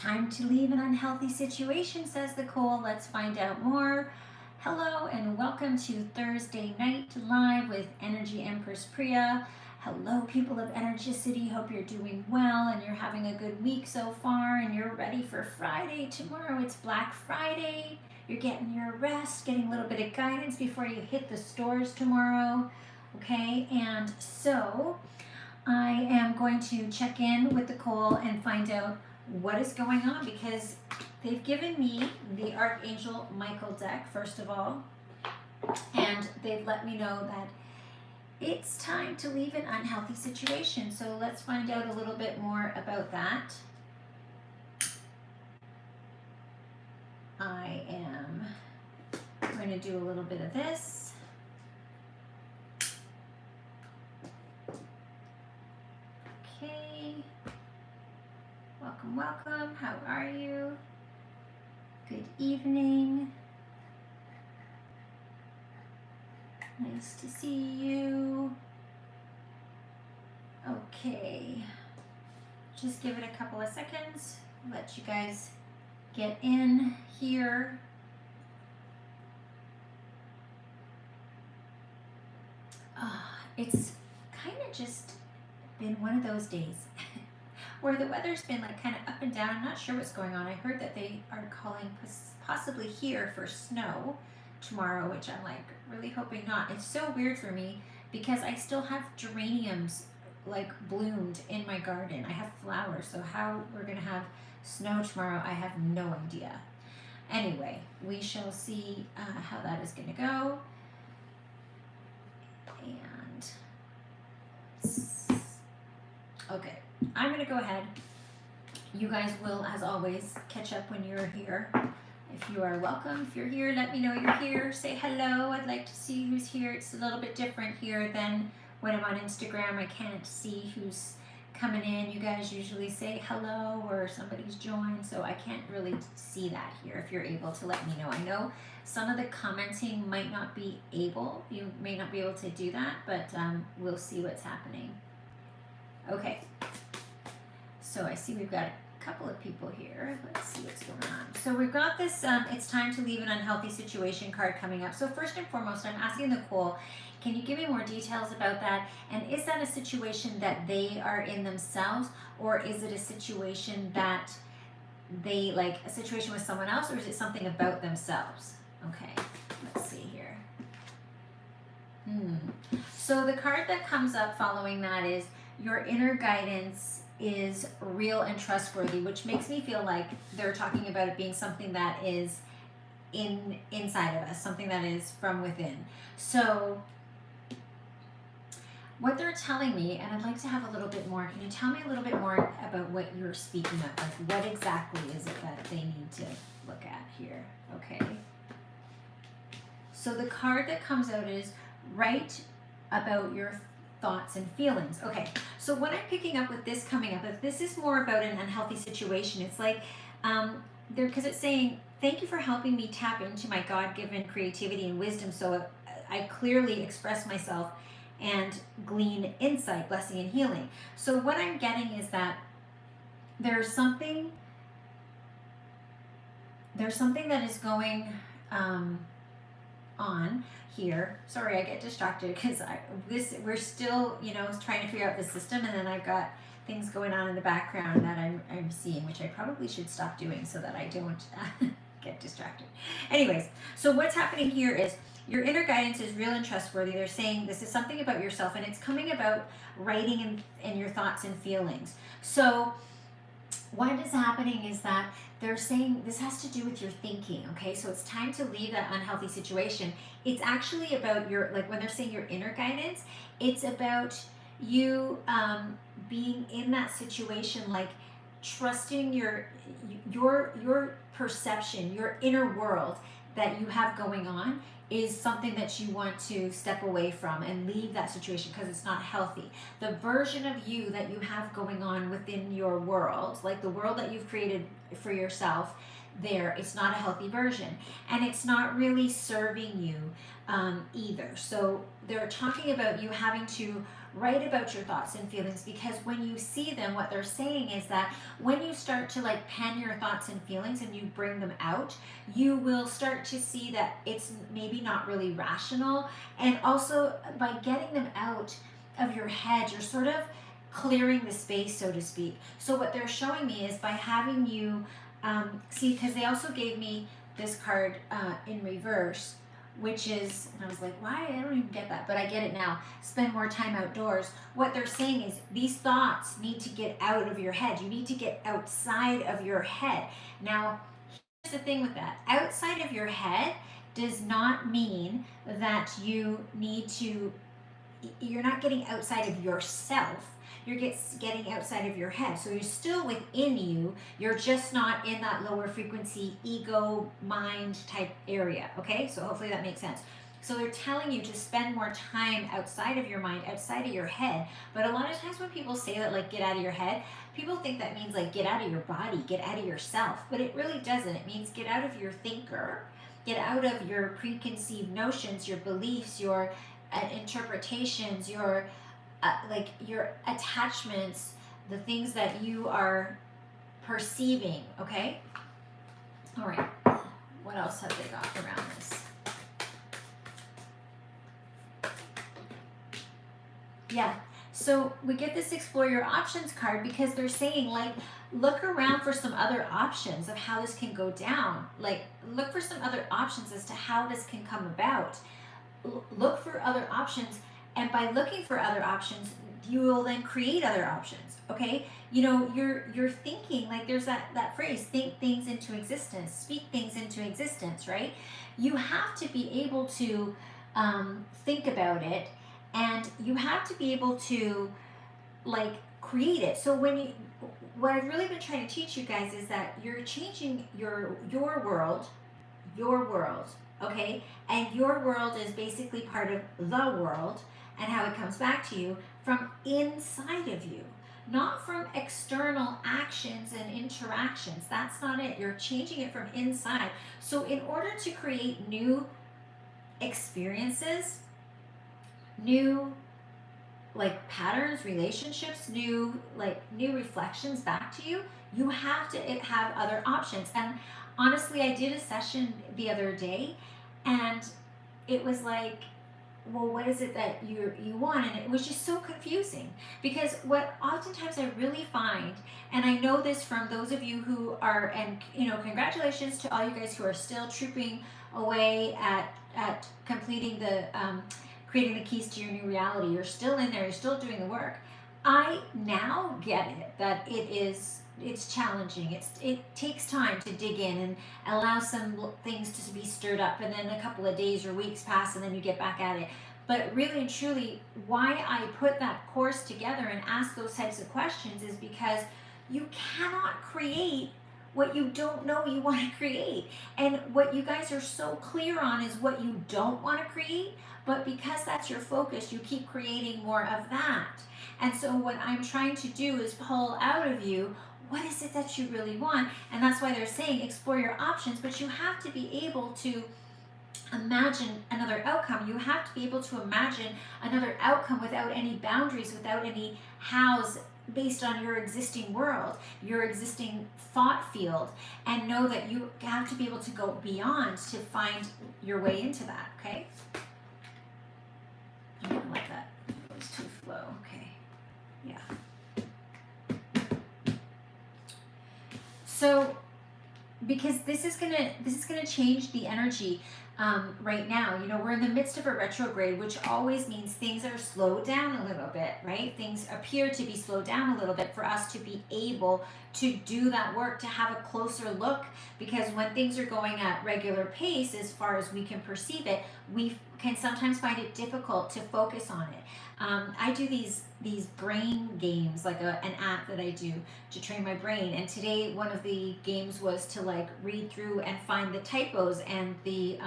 time to leave an unhealthy situation, says Nicole. Let's find out more. Hello and welcome to Thursday Night Live with Energy Empress Priya. Hello, people of Energy City. Hope you're doing well and you're having a good week so far and you're ready for Friday. Tomorrow it's Black Friday. You're getting your rest, getting a little bit of guidance before you hit the stores tomorrow. Okay, and so I am going to check in with Nicole and find out what is going on, because they've given me the Archangel Michael deck, first of all, and they've let me know that it's time to leave an unhealthy situation. So let's find out a little bit more about that. I am going to do a little bit of this. Okay. Welcome, welcome. How are you? Good evening. Nice to see you. Okay. Just give it a couple of seconds. Let you guys get in here. It's kind of just been one of those days where the weather's been like kind of up and down. I'm not sure what's going on. I heard that they are calling possibly here for snow tomorrow, which I'm like really hoping not. It's so weird for me because I still have geraniums like bloomed in my garden. I have flowers, so how we're gonna have snow tomorrow, I have no idea. Anyway, we shall see how that is gonna go. And okay, I'm gonna go ahead. You guys will, as always, catch up when you're here. If you are welcome, if you're here, let me know you're here. Say hello. I'd like to see who's here. It's a little bit different here than when I'm on Instagram. I can't see who's coming in. You guys usually say hello or somebody's joined, so I can't really see that here. If you're able to let me know. I know some of the commenting might not be able. You may not be able to do that, but we'll see what's happening. Okay. So I see we've got a couple of people here. Let's see what's going on. So we've got this it's time to leave an unhealthy situation card coming up. So first and foremost, I'm asking Nicole, can you give me more details about that? And is that a situation that they are in themselves, or is it a situation that they, like a situation with someone else, or is it something about themselves? Okay, let's see here. So the card that comes up following that is your inner guidance is real and trustworthy, which makes me feel like they're talking about it being something that is inside of us, something that is from within. So what they're telling me, and I'd like to have a little bit more, can you tell me a little bit more about what you're speaking of? Like, what exactly is it that they need to look at here? Okay. So the card that comes out is write about your thoughts and feelings. Okay, so what I'm picking up with this coming up, if this is more about an unhealthy situation, it's like, because it's saying, thank you for helping me tap into my God-given creativity and wisdom so I clearly express myself and glean insight, blessing, and healing. So what I'm getting is that there's something that is going on here. Sorry, I get distracted because we're still, trying to figure out the system, and then I've got things going on in the background that I'm seeing, which I probably should stop doing so that I don't get distracted. Anyways, so what's happening here is your inner guidance is real and trustworthy. They're saying this is something about yourself, and it's coming about writing and your thoughts and feelings. So what is happening is that they're saying this has to do with your thinking, okay? So it's time to leave that unhealthy situation. It's actually about your, like when they're saying your inner guidance, it's about you being in that situation, like trusting your perception, your inner world that you have going on is something that you want to step away from and leave that situation because it's not healthy. The version of you that you have going on within your world, like the world that you've created for yourself, it's not a healthy version, and it's not really serving you either. So they're talking about you having to write about your thoughts and feelings, because when you see them, what they're saying is that when you start to like pen your thoughts and feelings and you bring them out, you will start to see that it's maybe not really rational. And also by getting them out of your head, you're sort of clearing the space, so to speak. So what they're showing me is by having you see, because they also gave me this card in reverse, which is, and I was like, why? I don't even get that, but I get it now. Spend more time outdoors. What they're saying is these thoughts need to get out of your head. You need to get outside of your head. Now, here's the thing with that. Outside of your head does not mean that you need to, you're not getting outside of yourself. You're getting outside of your head. So you're still within you. You're just not in that lower frequency ego mind type area. Okay, so hopefully that makes sense. So they're telling you to spend more time outside of your mind, outside of your head. But a lot of times when people say that, like, get out of your head, people think that means like get out of your body, get out of yourself. But it really doesn't. It means get out of your thinker, get out of your preconceived notions, your beliefs, your interpretations, your like your attachments, the things that you are perceiving. Okay, all right, what else have they got around this? Yeah, so we get this explore your options card because they're saying, like, look around for some other options of how this can go down. Like, look for some other options as to how this can come about. Look for other options, and by looking for other options, you will then create other options. Okay, you know, you're thinking, like, there's that phrase, think things into existence, speak things into existence, right? You have to be able to think about it, and you have to be able to, like, create it. So what I've really been trying to teach you guys is that you're changing your world, okay? And your world is basically part of the world and how it comes back to you from inside of you, not from external actions and interactions. That's not it. You're changing it from inside. So in order to create new experiences, new like patterns, relationships, new reflections back to you, you have to have other options. And honestly, I did a session the other day, and it was like, well, what is it that you want? And it was just so confusing, because what oftentimes I really find, and I know this from those of you who are, and you know, congratulations to all you guys who are still trooping away at completing the creating the keys to your new reality. You're still in there, you're still doing the work. I now get it, that it's challenging. It takes time to dig in and allow some things to be stirred up, and then a couple of days or weeks pass and then you get back at it. But really and truly, why I put that course together and ask those types of questions is because you cannot create what you don't know you want to create. And what you guys are so clear on is what you don't want to create, but because that's your focus, you keep creating more of that. And so what I'm trying to do is pull out of you, what is it that you really want? And that's why they're saying explore your options, but you have to be able to imagine another outcome. You have to be able to imagine another outcome without any boundaries, without any hows, based on your existing world, your existing thought field, and know that you have to be able to go beyond to find your way into that. Okay, I didn't like that. It was too slow. Okay, yeah. So because this is gonna change the energy right now. You know, we're in the midst of a retrograde, which always means things are slowed down a little bit, right? Things appear to be slowed down a little bit for us to be able to do that work, to have a closer look, because when things are going at regular pace, as far as we can perceive it, we can sometimes find it difficult to focus on it. I do these brain games, like an app that I do to train my brain. And today, one of the games was to like read through and find the typos and the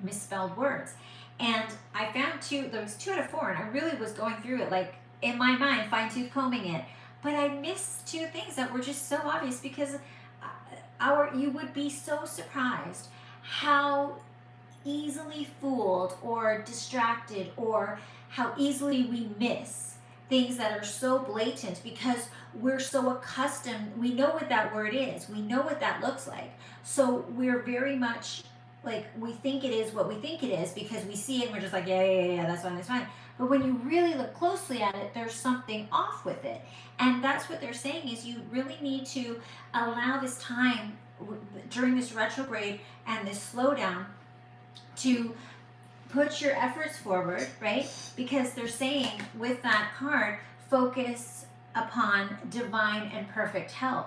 misspelled words. And I found there was 2 out of 4, and I really was going through it, like in my mind, fine tooth combing it. But I missed 2 things that were just so obvious, because you would be so surprised how easily fooled or distracted, or how easily we miss things that are so blatant because we're so accustomed. We know what that word is. We know what that looks like. So we're very much like, we think it is what we think it is because we see it and we're just like, yeah, that's fine, that's fine. But when you really look closely at it, there's something off with it. And that's what they're saying, is you really need to allow this time during this retrograde and this slowdown to put your efforts forward, right? Because they're saying with that card, focus upon divine and perfect health.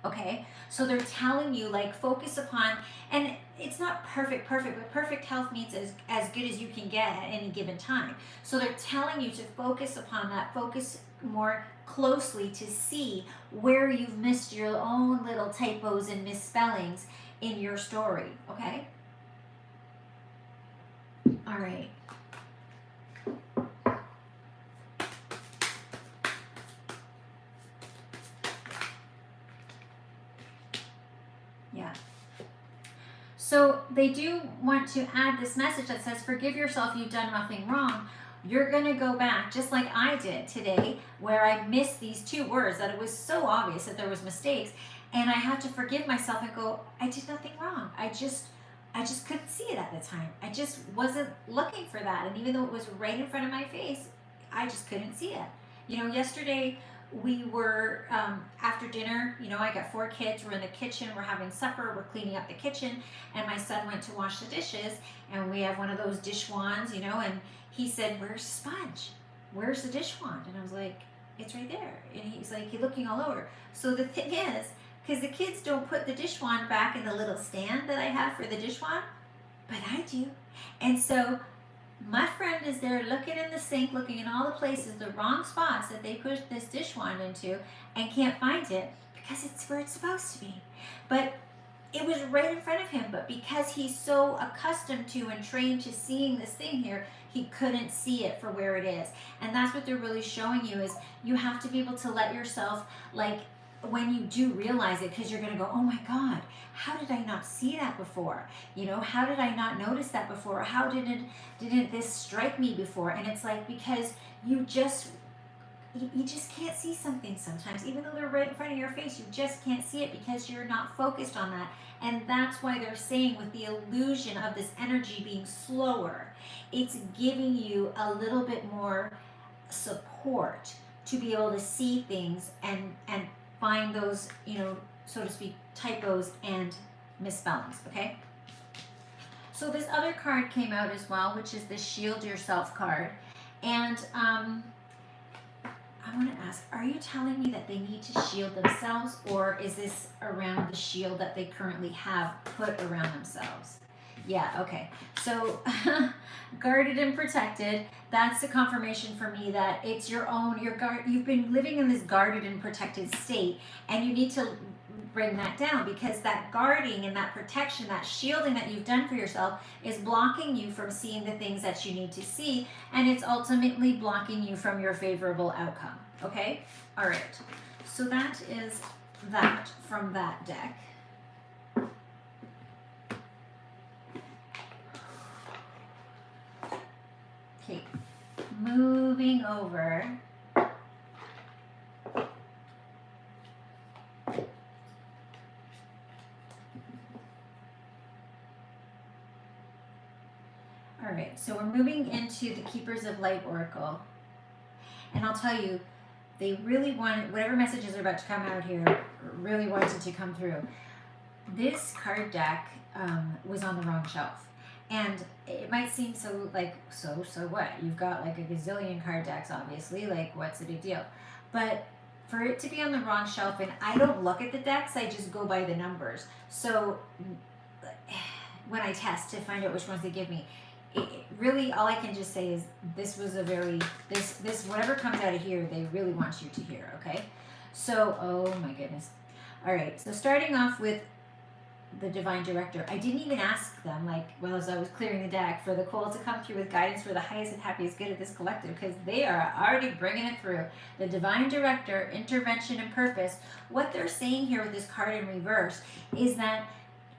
Okay, so they're telling you, like, focus upon, and it's not perfect, but perfect health means as good as you can get at any given time. So they're telling you to focus upon that, focus more closely to see where you've missed your own little typos and misspellings in your story. Okay, all right. Yeah. So they do want to add this message that says, forgive yourself, you've done nothing wrong. You're going to go back, just like I did today, where I missed these two words, that it was so obvious that there was mistakes. And I had to forgive myself and go, I did nothing wrong. I just couldn't see it at the time. I just wasn't looking for that. And even though it was right in front of my face, I just couldn't see it. You know, yesterday we were, after dinner, you know, I got 4 kids, we're in the kitchen, we're having supper, we're cleaning up the kitchen, and my son went to wash the dishes, and we have one of those dish wands, you know, and he said, where's the sponge? Where's the dish wand? And I was like, it's right there. And he's like, you're looking all over. So the thing is, because the kids don't put the dish wand back in the little stand that I have for the dish wand, but I do. And so my friend is there looking in the sink, looking in all the places, the wrong spots that they pushed this dish wand into, and can't find it because it's where it's supposed to be. But it was right in front of him, but because he's so accustomed to and trained to seeing this thing here, he couldn't see it for where it is. And that's what they're really showing you, is you have to be able to let yourself, like, when you do realize it, because you're going to go, oh my God, how did I not see that before? You know, how did I not notice that before? How didn't this strike me before? And it's like, because you just can't see something sometimes, even though they're right in front of your face. You just can't see it because you're not focused on that. And that's why they're saying, with the illusion of this energy being slower, it's giving you a little bit more support to be able to see things and find those, you know, so to speak, typos and misspellings. Okay, so this other card came out as well, which is the Shield Yourself card. And I want to ask, are you telling me that they need to shield themselves, or is this around the shield that they currently have put around themselves? Yeah, okay. So guarded and protected, that's a confirmation for me that it's your own, you've been living in this guarded and protected state, and you need to bring that down, because that guarding and that protection, that shielding that you've done for yourself, is blocking you from seeing the things that you need to see, and it's ultimately blocking you from your favorable outcome. Okay? All right. So that is that from that deck. Okay, moving over. All right, so we're moving into the Keepers of Light Oracle. And I'll tell you, they really wanted, whatever messages are about to come out here, really wanted to come through. This card deck was on the wrong shelf. And it might seem so, like, so what? You've got like a gazillion card decks, obviously, like, what's the big deal? But for it to be on the wrong shelf, and I don't look at the decks, I just go by the numbers. So when I test to find out which ones they give me, really, all I can just say is this was a very, this whatever comes out of here, they really want you to hear, okay? So, oh my goodness. All right, so starting off with the Divine Director, I didn't even ask them, like, well, as I was clearing the deck, for the call to come through with guidance for the highest and happiest good of this collective, because they are already bringing it through. The Divine Director, intervention and purpose. What they're saying here with this card in reverse is that,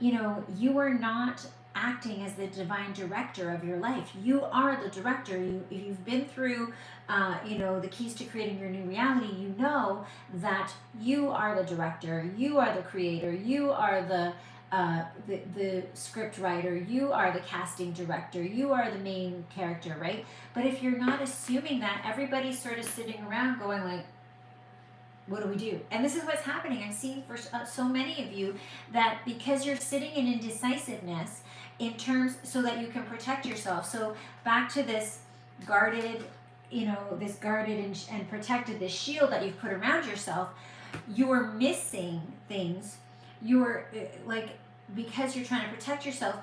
you know, you are not acting as the divine director of your life. You are the director. If you've been through, the keys to creating your new reality, you know that you are the director. You are the creator. You are the script writer. You are the casting director. You are the main character, right? But if you're not assuming that, everybody's sort of sitting around going like, what do we do? And this is what's happening. I'm seeing for so many of you that because you're sitting in indecisiveness in terms so that you can protect yourself. So back to this guarded, this guarded and protected, this shield that you've put around yourself, you're missing things. You're because you're trying to protect yourself,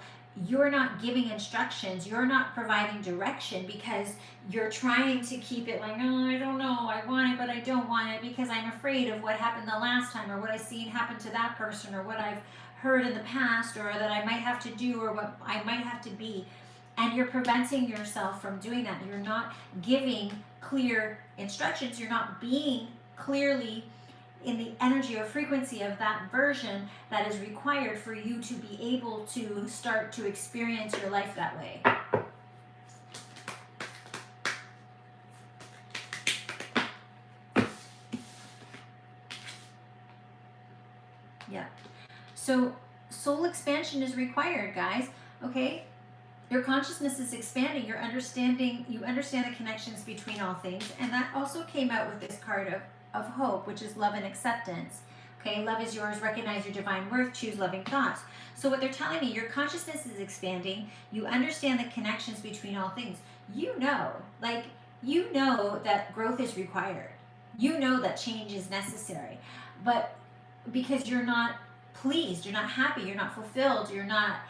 you're not giving instructions, you're not providing direction because you're trying to keep it like, oh, I don't know, I want it, but I don't want it because I'm afraid of what happened the last time or what I've seen happen to that person or what I've heard in the past or that I might have to do or what I might have to be. And you're preventing yourself from doing that. You're not giving clear instructions. You're not being clearly in the energy or frequency of that version that is required for you to be able to start to experience your life that way. Yeah. So soul expansion is required, guys. Okay? Your consciousness is expanding. You understand the connections between all things. And that also came out with this card of hope, which is love and acceptance. Okay, love is yours, recognize your divine worth, choose loving thoughts. So what they're telling me, your consciousness is expanding, you understand the connections between all things. You know that growth is required. You know that change is necessary. But because you're not pleased, you're not happy, you're not fulfilled, you're not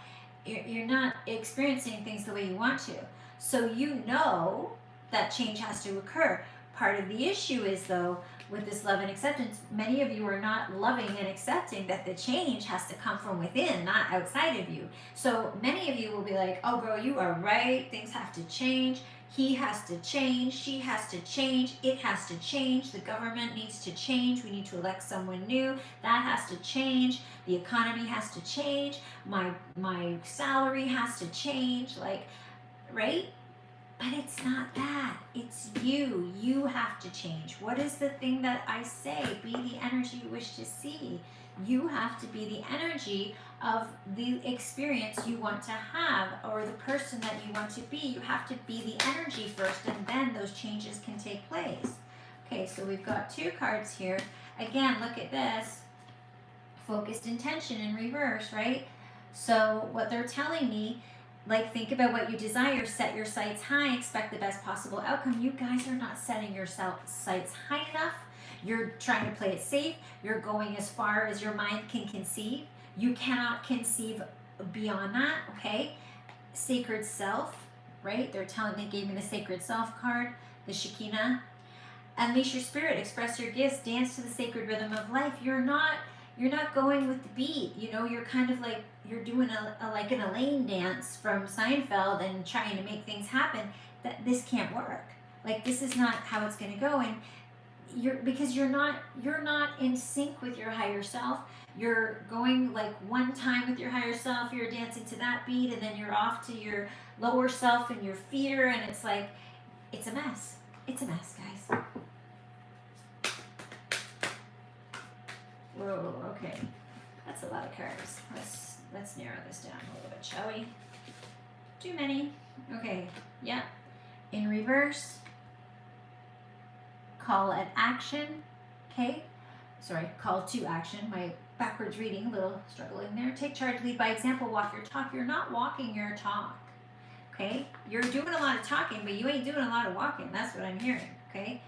experiencing things the way you want to. So you know that change has to occur. Part of the issue is, though, with this love and acceptance, many of you are not loving and accepting that the change has to come from within, not outside of you. So many of you will be like, oh girl, you are right, things have to change, he has to change, she has to change, it has to change, the government needs to change, we need to elect someone new, that has to change, the economy has to change, my salary has to change, right? But it's not that. It's you. You have to change. What is the thing that I say? Be the energy you wish to see. You have to be the energy of the experience you want to have or the person that you want to be. You have to be the energy first and then those changes can take place. Okay, so we've got two cards here. Again, look at this. Focused intention in reverse, right? So what they're telling me, think about what you desire, set your sights high, expect the best possible outcome. You guys are not setting your sights high enough. You're trying to play it safe. You're going as far as your mind can conceive. You cannot conceive beyond that, okay? Sacred self, right? They gave me the sacred self card, the Shekinah. Unleash your spirit, express your gifts, dance to the sacred rhythm of life. You're not going with the beat, you're kind of like you're doing like an Elaine dance from Seinfeld and trying to make things happen. That this can't work. This is not how it's going to go. And because you're not in sync with your higher self. You're going one time with your higher self, you're dancing to that beat, and then you're off to your lower self and your fear, and it's a mess. It's a mess, guys. Whoa, okay. That's a lot of cards. Let's narrow this down a little bit, shall we? Too many. Okay, yeah. In reverse, call at action, okay? Sorry, call to action. My backwards reading, a little struggle in there. Take charge, lead by example, walk your talk. You're not walking your talk, okay? You're doing a lot of talking, but you ain't doing a lot of walking. That's what I'm hearing, okay?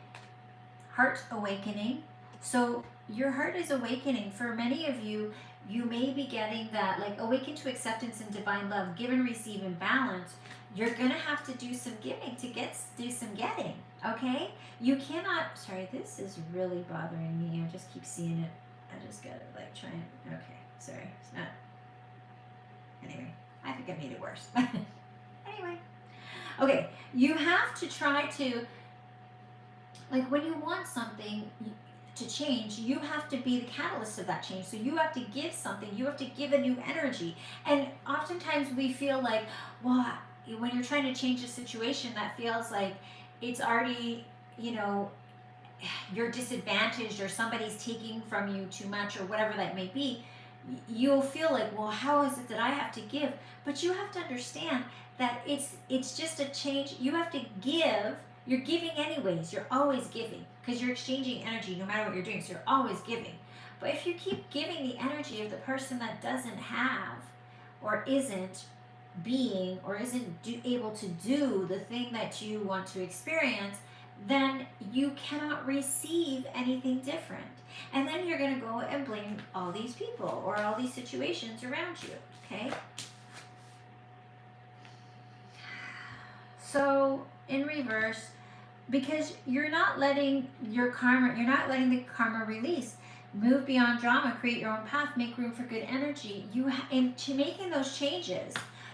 Heart awakening. So your heart is awakening. For many of you, you may be getting that, awaken to acceptance and divine love, give and receive in balance. You're going to have to do some giving to do some getting, okay? You cannot, sorry, this is really bothering me. I just keep seeing it. I just got to, try and, okay, sorry. It's not, anyway, I think I made it worse. Anyway, okay, you have to try to, when you want something, to change, you have to be the catalyst of that change. So you have to give something, you have to give a new energy. And oftentimes we feel like, well, when you're trying to change a situation that feels like it's already, you know, you're disadvantaged or somebody's taking from you too much or whatever that may be, you'll feel like, well, how is it that I have to give? But you have to understand that it's just a change. You have to give. You're giving anyways. You're always giving because you're exchanging energy no matter what you're doing. So you're always giving. But if you keep giving the energy of the person that doesn't have or isn't being or isn't able to do the thing that you want to experience, then you cannot receive anything different. And then you're going to go and blame all these people or all these situations around you, okay? So, in reverse, because you're not letting your karma, you're not letting the karma release. Move beyond drama, create your own path, make room for good energy. Into making those changes,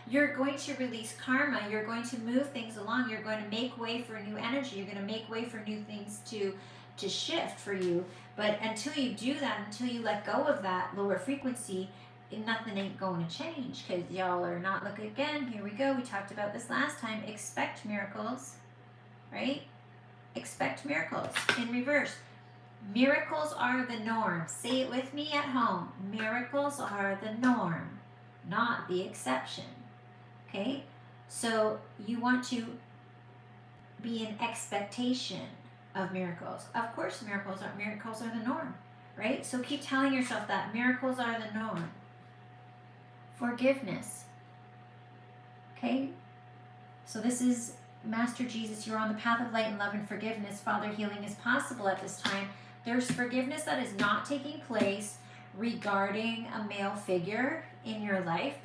you're going to release karma, you're going to move things along, you're going to make way for new energy, you're going to make way for new things to shift for you. But until you do that, until you let go of that lower frequency, nothing ain't going to change, because y'all are not looking. Again, here we go, we talked about this last time. Expect miracles, right? Expect miracles in reverse. Miracles are the norm. Say it with me at home. Miracles are the norm, not the exception. Okay? So you want to be in expectation of miracles. Of course, miracles are the norm, right? So keep telling yourself that miracles are the norm. Forgiveness. Okay? So this is Master Jesus. You're on the path of light and love and forgiveness. Father, healing is possible at this time. There's forgiveness that is not taking place regarding a male figure in your life.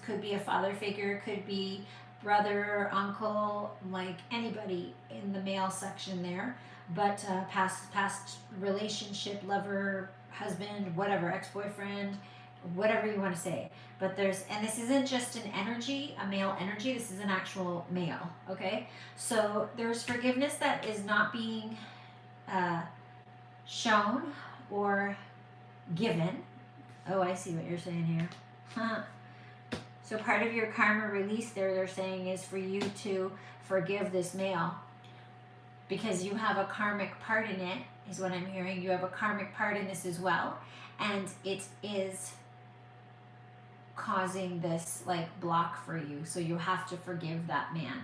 Could be a father figure, could be brother, uncle, like anybody in the male section there. But past relationship, lover, husband, whatever, ex-boyfriend, whatever you want to say. But and this isn't just an energy, a male energy, this is an actual male, okay? So there's forgiveness that is not being shown or given. Oh, I see what you're saying here. Huh. So part of your karma release there, they're saying, is for you to forgive this male, because you have a karmic part in it, is what I'm hearing. You have a karmic part in this as well, and it is causing this like block for you, so you have to forgive that man.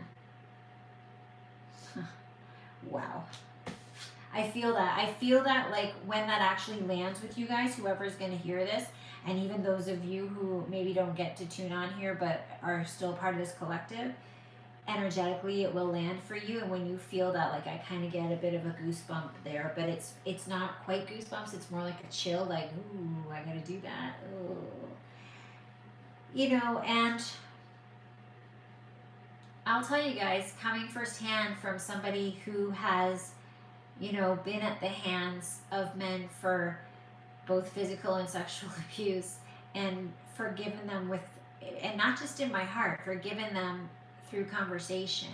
Wow. I feel that like when that actually lands with you guys, whoever's going to hear this, and even those of you who maybe don't get to tune on here but are still part of this collective, energetically it will land for you. And when you feel that, like, I kind of get a bit of a goosebump there, but it's not quite goosebumps, it's more like a chill, like, ooh, I gotta do that, ooh. You know, and I'll tell you guys, coming firsthand from somebody who has, you know, been at the hands of men for both physical and sexual abuse, and forgiven them with, and not just in my heart, forgiven them through conversation,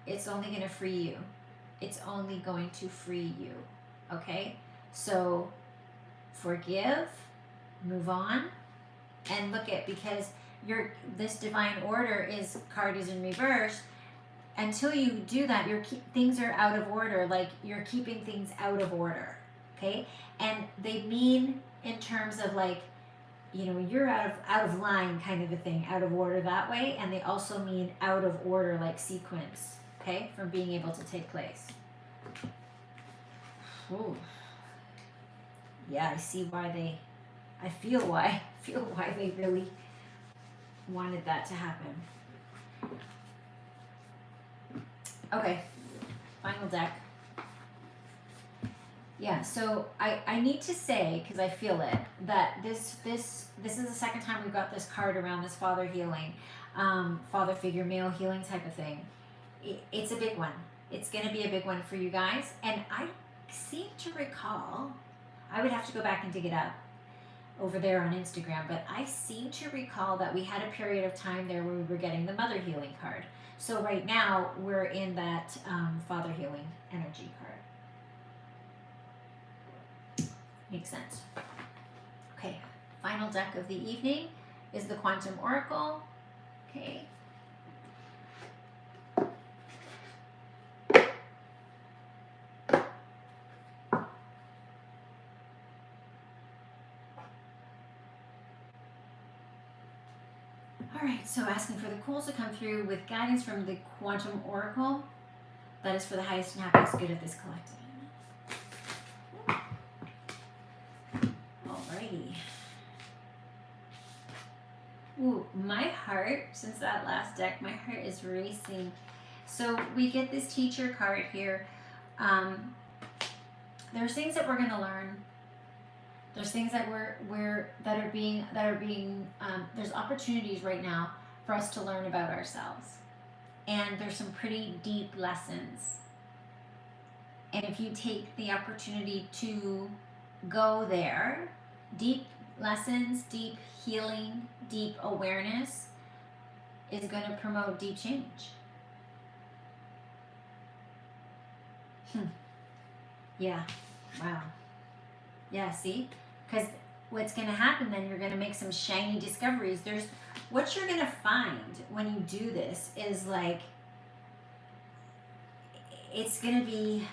it's only going to free you. It's only going to free you. Okay? So forgive, move on, and look at, because this divine order card is in reverse. Until you do that, things are out of order. Like, you're keeping things out of order. Okay? And they mean in terms of, like, you know, you're out of line kind of a thing, out of order that way. And they also mean out of order, like sequence, okay, from being able to take place. Ooh. Yeah, I feel why they really wanted that to happen. Okay, final deck. Yeah, so I need to say, because I feel it, that this is the second time we've got this card around this father healing, father figure, male healing type of thing. It's a big one. It's going to be a big one for you guys. And I seem to recall, I would have to go back and dig it up over there on Instagram, but I seem to recall that we had a period of time there where we were getting the mother healing card. So right now we're in that father healing energy card. Makes sense. Okay, final deck of the evening is the Quantum Oracle. Okay. All right, so asking for the Coals to come through with guidance from the Quantum Oracle. That is for the highest and happiest good of this collective. Alrighty. Ooh, my heart, since that last deck, my heart is racing. So we get this teacher card here. There's things that we're going to learn. There's things that there's opportunities right now for us to learn about ourselves. And there's some pretty deep lessons. And if you take the opportunity to go there, deep lessons, deep healing, deep awareness is going to promote deep change. Yeah. Wow. Yeah, see? Because what's going to happen then, you're going to make some shiny discoveries. What you're going to find when you do this is like, it's going to be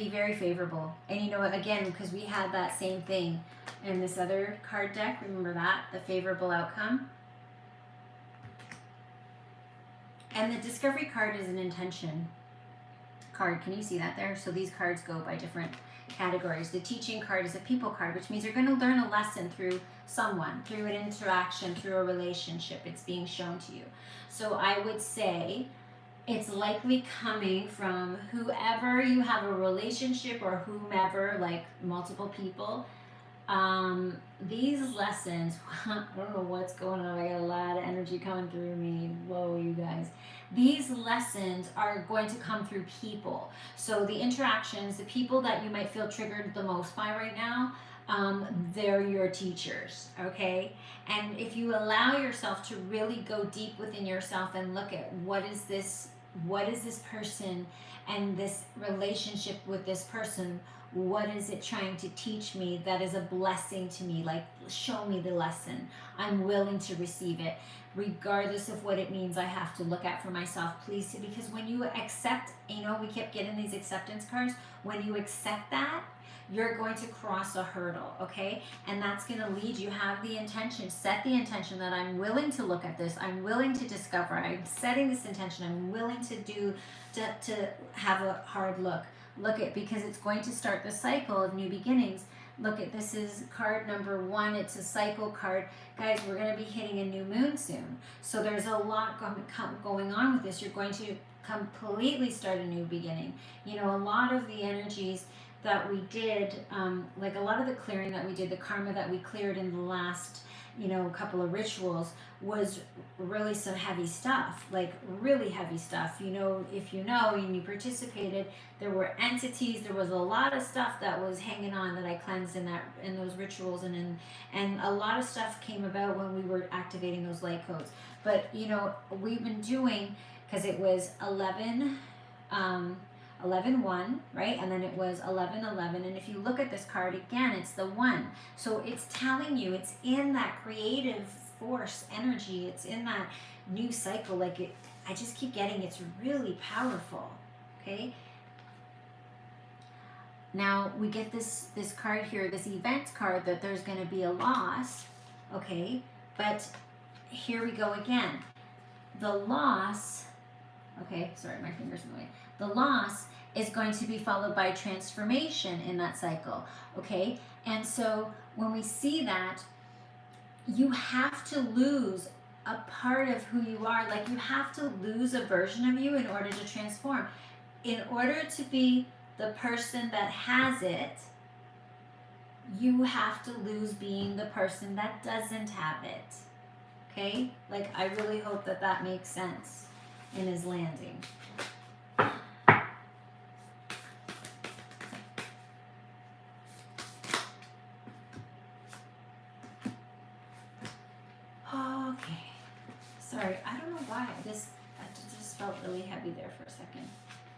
very favorable. And you know, again, because we had that same thing in this other card deck, remember that? The favorable outcome. And the discovery card is an intention card. Can you see that there? So these cards go by different categories. The teaching card is a people card, which means you're going to learn a lesson through someone, through an interaction, through a relationship. It's being shown to you. So I would say it's likely coming from whoever you have a relationship or whomever, like multiple people. These lessons, I don't know what's going on. I got a lot of energy coming through me. Whoa, you guys. These lessons are going to come through people. So the interactions, the people that you might feel triggered the most by right now, they're your teachers, okay? And if you allow yourself to really go deep within yourself and look at what is this person and this relationship with this person, what is it trying to teach me that is a blessing to me? Like, show me the lesson. I'm willing to receive it. Regardless of what it means, I have to look at for myself, please. Because when you accept, you know, we kept getting these acceptance cards. When you accept that, you're going to cross a hurdle, okay? And that's going to lead you, have the intention, set the intention that I'm willing to look at this. I'm willing to discover. I'm setting this intention. I'm willing to have a hard look. Look at, because it's going to start the cycle of new beginnings. Look at, this is card number 1. It's a cycle card. Guys, we're going to be hitting a new moon soon. So there's a lot going on with this. You're going to completely start a new beginning. You know, a lot of the energies that we did, like a lot of the clearing that we did, the karma that we cleared in the last, you know, couple of rituals was really some heavy stuff, like really heavy stuff. You know, if you know and you participated, there were entities, there was a lot of stuff that was hanging on that I cleansed in those rituals, and a lot of stuff came about when we were activating those light codes. But you know, we've been doing, because it was 11-1, right? And then it was 11-11. And if you look at this card again, it's the 1. So it's telling you, it's in that creative force energy. It's in that new cycle. Like it, I just keep getting, it's really powerful. Okay. Now we get this card here, this event card, that there's going to be a loss. Okay. But here we go again. The loss, okay, sorry, my finger's in the way. The loss is going to be followed by transformation in that cycle, okay? And so when we see that, you have to lose a part of who you are. Like, you have to lose a version of you in order to transform. In order to be the person that has it, you have to lose being the person that doesn't have it, okay? Like, I really hope that that makes sense and is landing. Okay. Sorry, I don't know why. I just felt really heavy there for a second.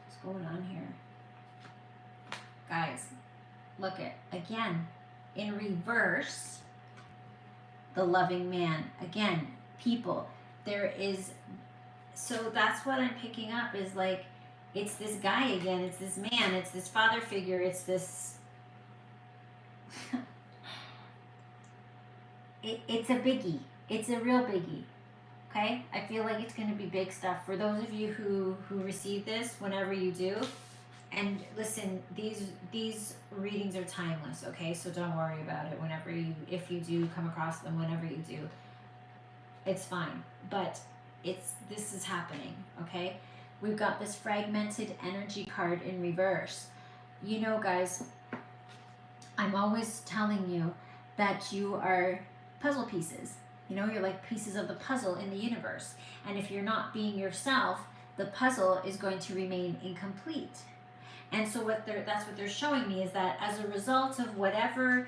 What's going on here? Guys, look at, again, in reverse, the loving man. Again, people. There is, so that's what I'm picking up is like, it's this guy again, it's this man, it's this father figure, it's this, it's a biggie. It's a real biggie. Okay? I feel like it's going to be big stuff. For those of you who receive this, whenever you do, and listen, these readings are timeless, okay? So don't worry about it whenever you, if you do come across them, whenever you do, it's fine. But this is happening, okay? We've got this fragmented energy card in reverse. You know, guys, I'm always telling you that you are puzzle pieces. You know, you're like pieces of the puzzle in the universe. And if you're not being yourself, the puzzle is going to remain incomplete. And so that's what they're showing me is that as a result of whatever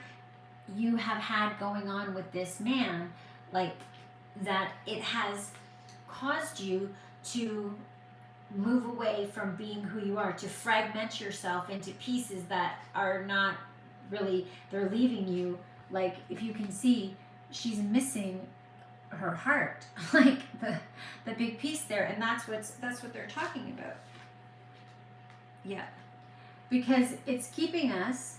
you have had going on with this man, like that it has caused you to move away from being who you are, to fragment yourself into pieces that are not really, they're leaving you. Like, if you can see, she's missing her heart, like the big piece there, and that's what they're talking about. Yeah, because it's keeping us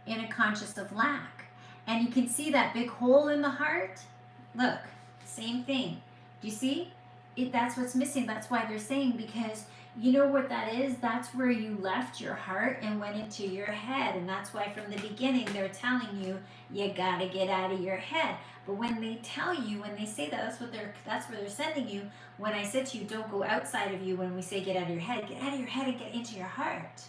in a conscious of lack, and you can see that big hole in the heart. Look, same thing. Do you see it? That's what's missing. That's why they're saying, because you know what that is? That's where you left your heart and went into your head. And that's why from the beginning they're telling you, you gotta get out of your head. But when they tell you, when they say that, that's where they're sending you. When I said to you, don't go outside of you, when we say get out of your head, get out of your head and get into your heart.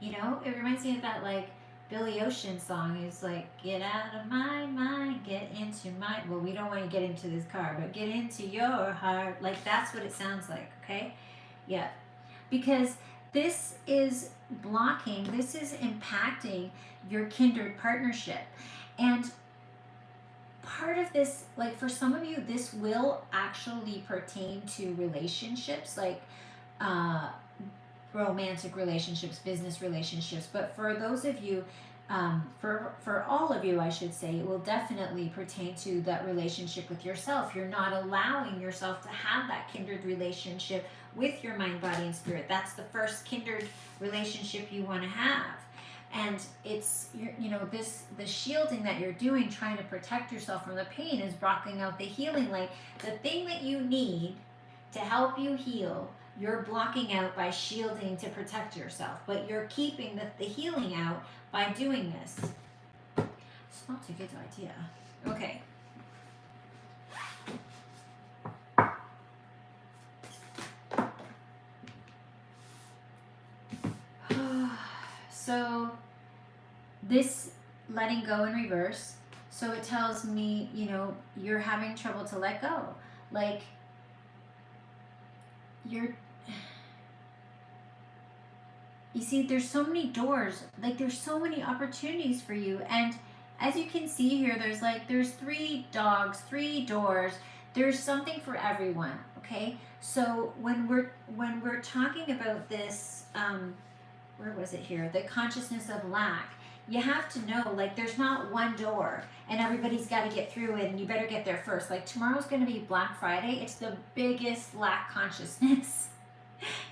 You know, it reminds me of that like Billy Ocean song. Is like, get out of my mind, get into my, well, we don't want to get into this car, but get into your heart. Like, that's what it sounds like, okay? Yeah, because this is blocking, this is impacting your kindred partnership. And part of this, like for some of you, this will actually pertain to relationships, like romantic relationships, business relationships. But for those of you, for all of you, I should say, it will definitely pertain to that relationship with yourself. You're not allowing yourself to have that kindred relationship with your mind, body, and spirit. That's the first kindred relationship you want to have. And it's, you know, the shielding that you're doing, trying to protect yourself from the pain, is blocking out the healing. Like, the thing that you need to help you heal, you're blocking out by shielding to protect yourself. But you're keeping the healing out by doing this. It's not a good idea. Okay. So this letting go in reverse, so it tells me, you know, you're having trouble to let go. Like, you see, there's so many doors, like there's so many opportunities for you. And as you can see here, there's 3 dogs, 3 doors. There's something for everyone, okay? So when we're talking about this, where was it here? The consciousness of lack. You have to know, like, there's not one door and everybody's got to get through it and you better get there first. Like, tomorrow's going to be Black Friday. It's the biggest lack consciousness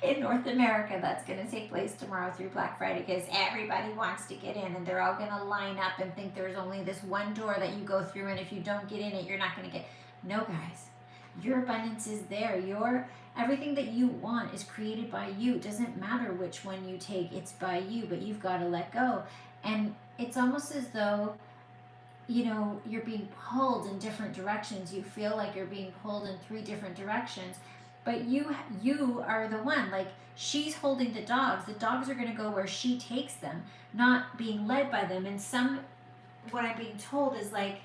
in North America that's going to take place tomorrow through Black Friday, because everybody wants to get in and they're all going to line up and think there's only this one door that you go through, and if you don't get in it, you're not going to get. No, guys. Your abundance is there. Everything that you want is created by you. It doesn't matter which one you take, it's by you, but you've got to let go. And it's almost as though, you know, you're being pulled in different directions. You feel like you're being pulled in 3 different directions, but you are the one. Like, she's holding the dogs are going to go where she takes them, not being led by them. And what I'm being told is, like,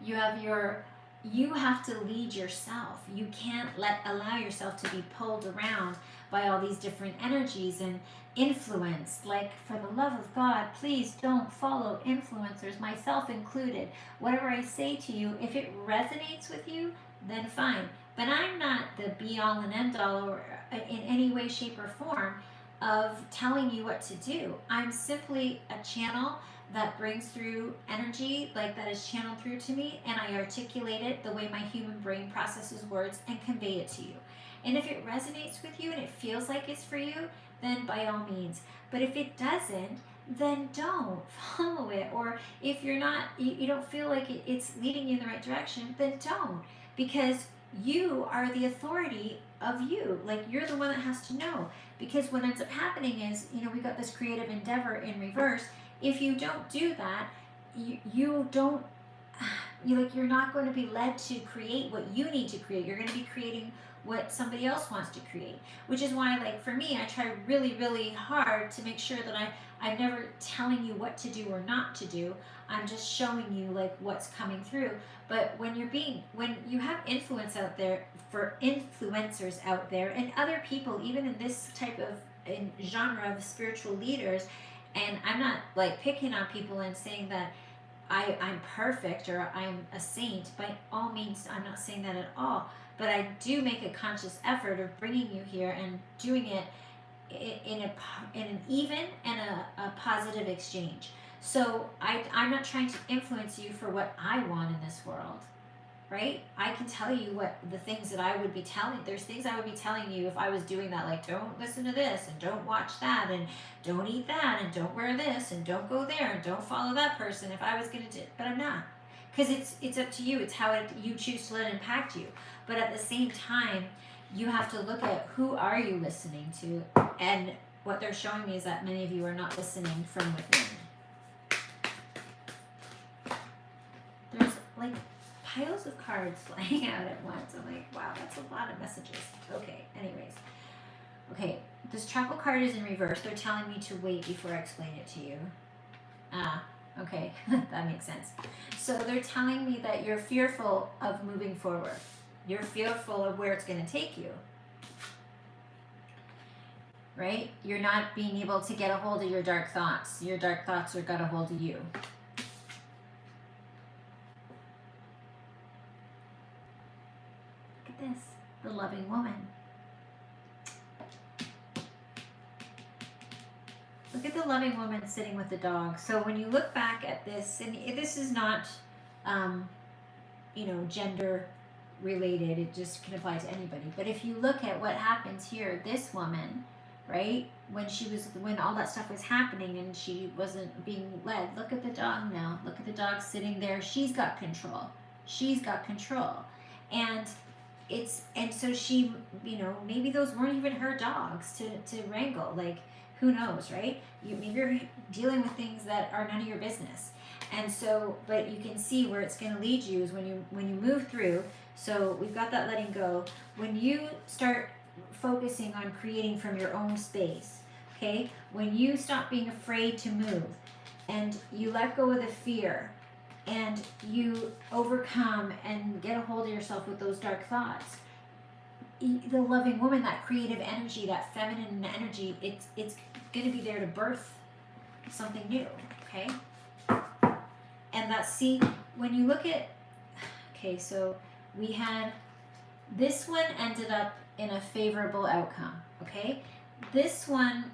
you have to lead yourself. You can't allow yourself to be pulled around by all these different energies and influenced. Like, for the love of God, please don't follow influencers, myself included. Whatever I say to you, if it resonates with you, then fine. But I'm not the be all and end all, or in any way, shape, or form. of telling you what to do. I'm simply a channel that brings through energy, like that is channeled through to me, and I articulate it the way my human brain processes words and convey it to you. And if it resonates with you and it feels like it's for you, then by all means. But if it doesn't, then don't follow it. Or if you're not, you don't feel like it's leading you in the right direction, then don't. Because you are the authority of you. Like, you're the one that has to know. Because what ends up happening is, we got this creative endeavor in reverse. If you don't do that, you're not going to be led to create what you need to create. You're going to be creating what somebody else wants to create, which is why, like, for me, I try really, really hard to make sure that I'm never telling you what to do or not to do. I'm just showing you, like, what's coming through. But when you have influence out there, for influencers out there and other people, even in this type of genre of spiritual leaders, and I'm not like picking on people and saying that I'm perfect or I'm a saint. By all means, I'm not saying that at all. But I do make a conscious effort of bringing you here and doing it in an even and a positive exchange. So I'm not trying to influence you for what I want in this world, right? I can tell you what the things that I would be telling. There's things I would be telling you if I was doing that, like, don't listen to this and don't watch that and don't eat that and don't wear this and don't go there and don't follow that person. If I was going to do, but I'm not, because it's up to you. It's how you choose to let it impact you. But at the same time, you have to look at who are you listening to, and what they're showing me is that many of you are not listening from within. There's like piles of cards flying out at once. I'm like, wow, that's a lot of messages. Okay, anyways. Okay, this travel card is in reverse. They're telling me to wait before I explain it to you. Okay, that makes sense. So they're telling me that you're fearful of moving forward. You're fearful of where it's going to take you. Right? You're not being able to get a hold of your dark thoughts. Your dark thoughts are got a hold of you. Look at this. The loving woman. Look at the loving woman sitting with the dog. So when you look back at this, and this is not, gender related. It just can apply to anybody. But if you look at what happens here, this woman, right, when all that stuff was happening and she wasn't being led, look at the dog now. Look at the dog sitting there. She's got control. And so she, maybe those weren't even her dogs to wrangle. Like, who knows, right? Maybe you're dealing with things that are none of your business. And so, but you can see where it's going to lead you is when you move through. So we've got that letting go. When you start focusing on creating from your own space, okay? When you stop being afraid to move and you let go of the fear and you overcome and get a hold of yourself with those dark thoughts, the loving woman, that creative energy, that feminine energy, it's going to be there to birth something new, okay? And when you look at, okay, so we had, this one ended up in a favorable outcome, okay? This one,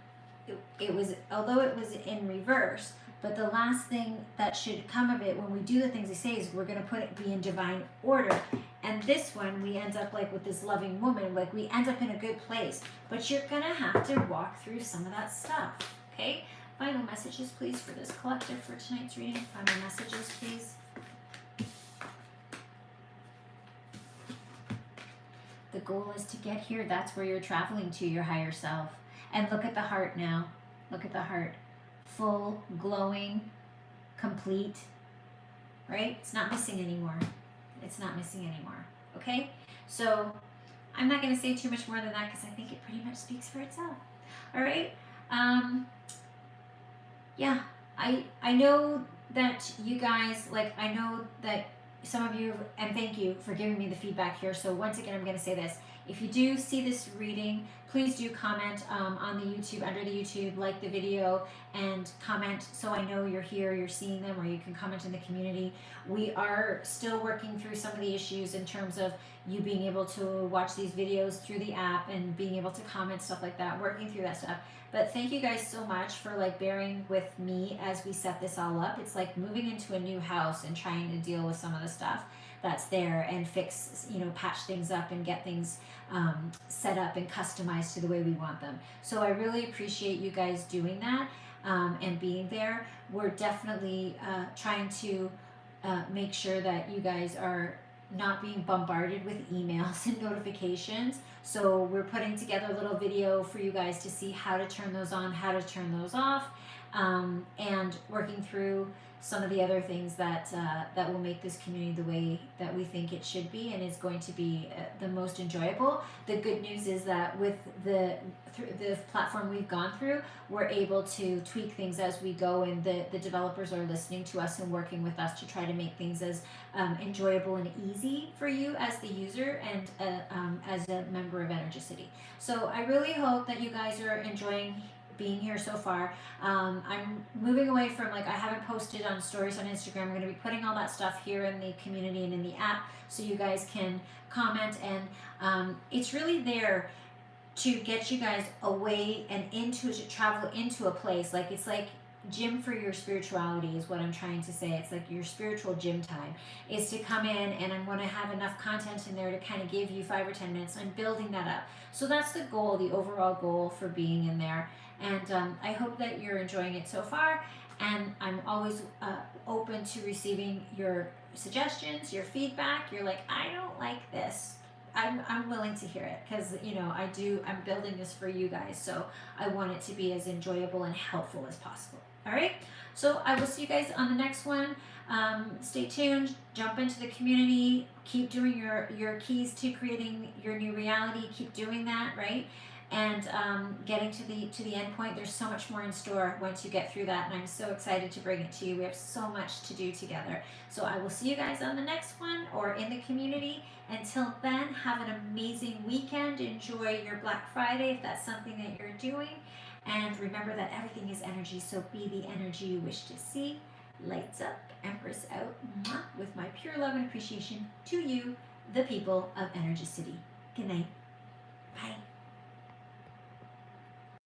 it was, although it was in reverse, but the last thing that should come of it when we do the things they say is we're going to be in divine order. And this one, we end up like with this loving woman, like we end up in a good place. But you're going to have to walk through some of that stuff, okay? Final messages, please, for this collective for tonight's reading. Final messages, please. The goal is to get here. That's where you're traveling to, your higher self. And look at the heart now. Look at the heart. Full, glowing, complete, right? It's not missing anymore. It's not missing anymore, okay? So I'm not going to say too much more than that because I think it pretty much speaks for itself. All right? Yeah, I know that you guys, like, I know that some of you, and thank you for giving me the feedback here. So once again, I'm going to say this. If you do see this reading, please please do comment on the YouTube, under the YouTube, like the video and comment so I know you're here, you're seeing them, or you can comment in the community. We are still working through some of the issues in terms of you being able to watch these videos through the app and being able to comment, stuff like that, working through that stuff. But thank you guys so much for like bearing with me as we set this all up. It's like moving into a new house and trying to deal with some of the stuff that's there and fix, patch things up and get things set up and customized to the way we want them. So I really appreciate you guys doing that and being there. We're definitely trying to make sure that you guys are not being bombarded with emails and notifications. So we're putting together a little video for you guys to see how to turn those on, how to turn those off, and working through some of the other things that that will make this community the way that we think it should be and is going to be the most enjoyable. The good news is that with the platform we've gone through, we're able to tweak things as we go, and the developers are listening to us and working with us to try to make things as enjoyable and easy for you as the user and as a member of Energy City. So I really hope that you guys are enjoying being here so far. I'm moving away from, like, I haven't posted on stories on Instagram. I'm going to be putting all that stuff here in the community and in the app so you guys can comment, and it's really there to get you guys away and into, to travel into a place. Like, it's like gym for your spirituality is what I'm trying to say. It's like your spiritual gym time is to come in, and I'm going to have enough content in there to kind of give you 5 or 10 minutes. I'm building that up. So that's the goal, the overall goal for being in there. And I hope that you're enjoying it so far. And I'm always open to receiving your suggestions, your feedback. You're like, I don't like this. I'm willing to hear it, because I'm building this for you guys, so I want it to be as enjoyable and helpful as possible. All right, so I will see you guys on the next one. Stay tuned, jump into the community, keep doing your keys to creating your new reality. Keep doing that, right? And getting to the end point. There's so much more in store once you get through that, and I'm so excited to bring it to you. We have so much to do together. So I will see you guys on the next one or in the community. Until then, have an amazing weekend. Enjoy your Black Friday if that's something that you're doing. And remember that everything is energy, so be the energy you wish to see. Lights up, Empress out. Mwah, with my pure love and appreciation to you, the people of Energy City. Good night.